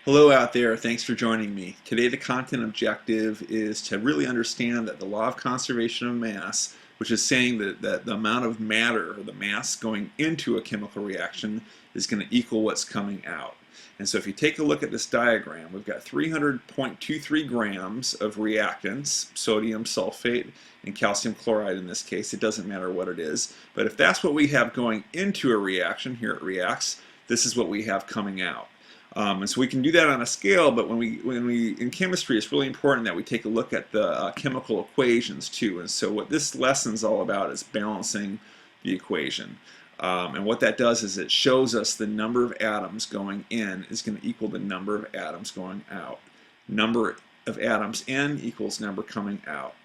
Hello out there, thanks for joining me. Today the content objective is to really understand that the law of conservation of mass, which is saying that the amount of matter, or the mass going into a chemical reaction, is going to equal what's coming out. And so if you take a look at this diagram, we've got 300.23 grams of reactants, sodium sulfate and calcium chloride in this case. It doesn't matter what it is. But if that's what we have going into a reaction, here it reacts, this is what we have coming out. And so we can do that on a scale, but when we in chemistry, it's really important that we take a look at the chemical equations too. And so what this lesson is all about is balancing the equation. And what that does is it shows us the number of atoms going in is going to equal the number of atoms going out. Number of atoms in equals number coming out.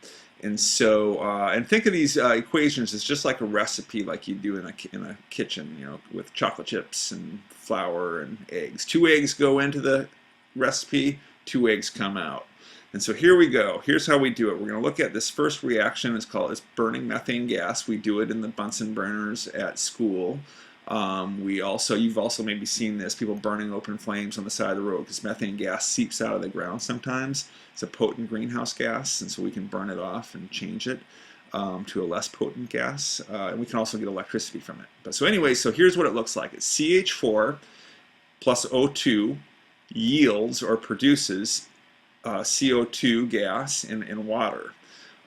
And so, and think of these equations as just like a recipe, like you do in a kitchen, you know, with chocolate chips and flour and eggs. 2 eggs go into the recipe, 2 eggs come out. And so here we go. Here's how we do it. We're going to look at this first reaction. It's burning methane gas. We do it in the Bunsen burners at school. You've also maybe seen this, people burning open flames on the side of the road because methane gas seeps out of the ground sometimes. It's a potent greenhouse gas, and so we can burn it off and change it to a less potent gas. And we can also get electricity from it. But so anyway, so here's what it looks like. It's CH4 plus O2 yields or produces CO2 gas and water.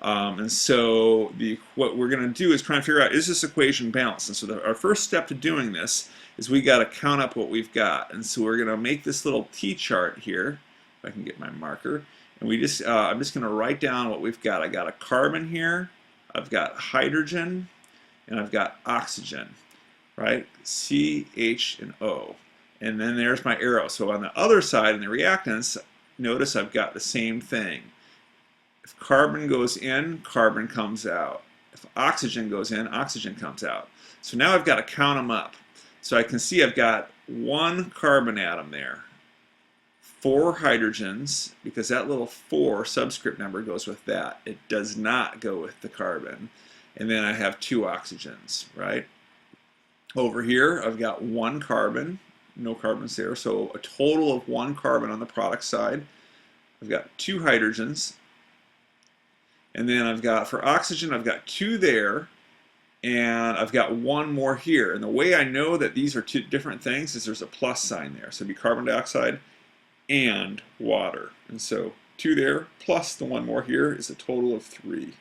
And so what we're going to do is try and figure out, is this equation balanced? And so our first step to doing this is we got to count up what we've got. And so we're going to make this little T-chart here, if I can get my marker. And I'm just going to write down what we've got. I got a carbon here, I've got hydrogen, and I've got oxygen, right? C, H, and O. And then there's my arrow. So on the other side, in the reactants, notice I've got the same thing. If carbon goes in, carbon comes out. If oxygen goes in, oxygen comes out. So now I've got to count them up. So I can see I've got 1 carbon atom there, 4 hydrogens, because that little 4 subscript number goes with that. It does not go with the carbon. And then I have 2 oxygens, right? Over here, I've got 1 carbon, no carbons there, so a total of 1 carbon on the product side. I've got 2 hydrogens. And then I've got, for oxygen, I've got 2 there, and I've got 1 more here. And the way I know that these are 2 different things is there's a plus sign there. So it'd be carbon dioxide and water. And so 2 there, plus the 1 more here is a total of 3.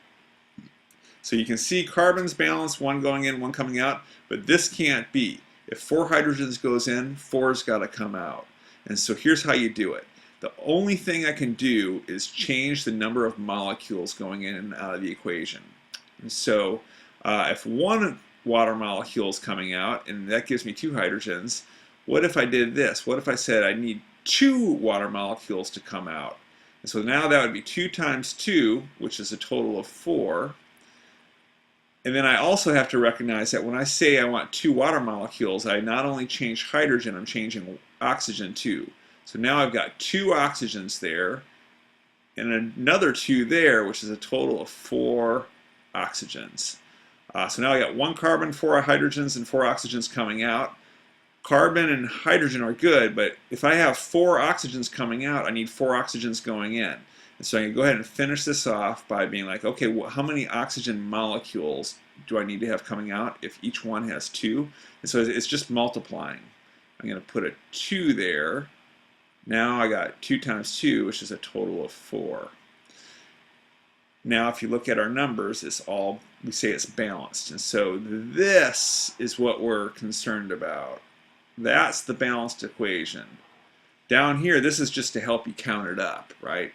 So you can see carbon's balanced, 1 going in, 1 coming out, but this can't be. If 4 hydrogens goes in, 4's got to come out. And so here's how you do it. The only thing I can do is change the number of molecules going in and out of the equation. And so if 1 water molecule is coming out, and that gives me 2 hydrogens, what if I did this? What if I said I need 2 water molecules to come out? And so now that would be 2 times 2, which is a total of 4. And then I also have to recognize that when I say I want 2 water molecules, I not only change hydrogen, I'm changing oxygen too. So now I've got 2 oxygens there, and another 2 there, which is a total of 4 oxygens. So now I got 1 carbon, 4 hydrogens, and 4 oxygens coming out. Carbon and hydrogen are good, but if I have 4 oxygens coming out, I need 4 oxygens going in. And so I can go ahead and finish this off by being like, okay, well, how many oxygen molecules do I need to have coming out if each one has 2? And so it's just multiplying. I'm going to put a 2 there. Now I got 2 times 2, which is a total of 4. Now if you look at our numbers, we say it's balanced. And so this is what we're concerned about. That's the balanced equation. Down here, this is just to help you count it up, right?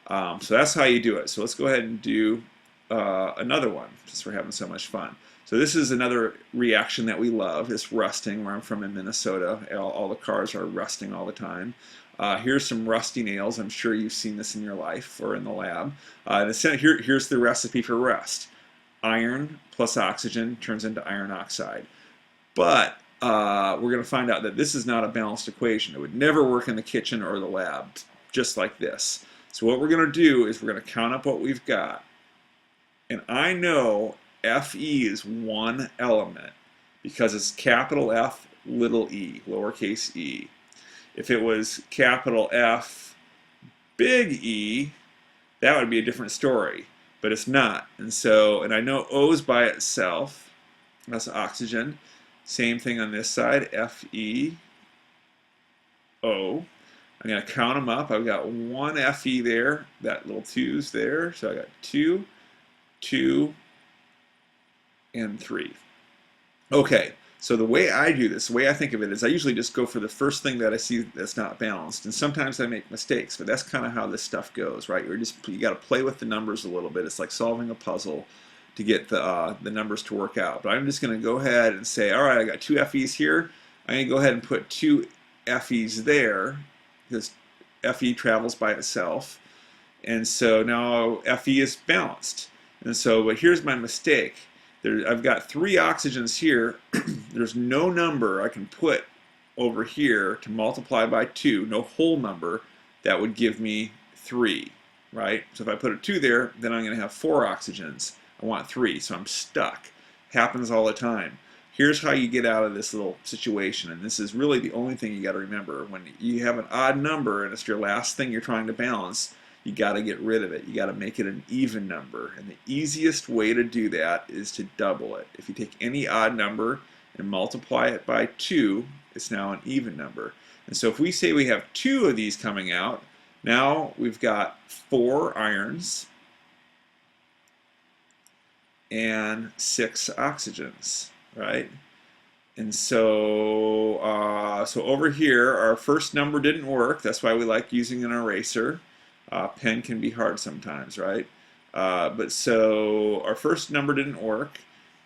So that's how you do it. So let's go ahead and do another one, since we're having so much fun. So this is another reaction that we love. It's rusting, where I'm from in Minnesota. All the cars are rusting all the time. Here's some rusty nails. I'm sure you've seen this in your life or in the lab. Here's the recipe for rust. Iron plus oxygen turns into iron oxide. But we're going to find out that this is not a balanced equation. It would never work in the kitchen or the lab, just like this. So what we're going to do is we're going to count up what we've got. And I know Fe is 1 element because it's capital F, little e, lowercase e. If it was capital F, big E, that would be a different story, but it's not. And so, and I know O's by itself, that's oxygen. Same thing on this side, Fe, O. I'm going to count them up. I've got one Fe there, that little 2's there, so I got 2, 2, and 3. Okay, so the way I do this, the way I think of it is I usually just go for the first thing that I see that's not balanced, and sometimes I make mistakes, but that's kind of how this stuff goes, right? You got to play with the numbers a little bit. It's like solving a puzzle to get the numbers to work out. But I'm just going to go ahead and say, all right, I got 2 Fe's here. I'm going to go ahead and put 2 Fe's there because Fe travels by itself, and so now Fe is balanced. And so, but here's my mistake. I've got 3 oxygens here. There's no number I can put over here to multiply by 2, no whole number, that would give me 3, right? So if I put a 2 there, then I'm going to have 4 oxygens. I want 3, so I'm stuck. Happens all the time. Here's how you get out of this little situation, and this is really the only thing you got to remember. When you have an odd number and it's your last thing you're trying to balance, you got to get rid of it. You got to make it an even number. And the easiest way to do that is to double it. If you take any odd number and multiply it by 2, it's now an even number. And so if we say we have 2 of these coming out, now we've got 4 irons and 6 oxygens, right? And so, so over here, our first number didn't work. That's why we like using an eraser. Pen can be hard sometimes, right? But so our first number didn't work.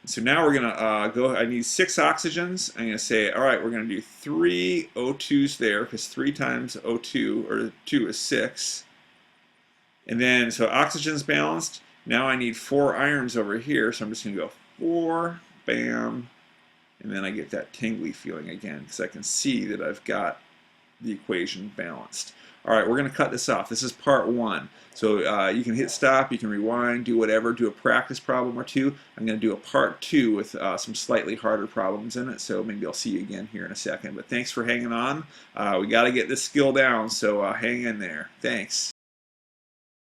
So now we're going to go, I need 6 oxygens. I'm going to say, all right, we're going to do 3 O2s there, because 3 times O2, or 2 is 6. And then, so oxygen's balanced. Now I need 4 irons over here, so I'm just going to go 4, bam, and then I get that tingly feeling again, because I can see that I've got the equation balanced. All right, we're going to cut this off. This is part 1. So you can hit stop, you can rewind, do whatever, do a practice problem or 2. I'm going to do a part 2 with some slightly harder problems in it, so maybe I'll see you again here in a second. But thanks for hanging on. We got to get this skill down, so hang in there. Thanks.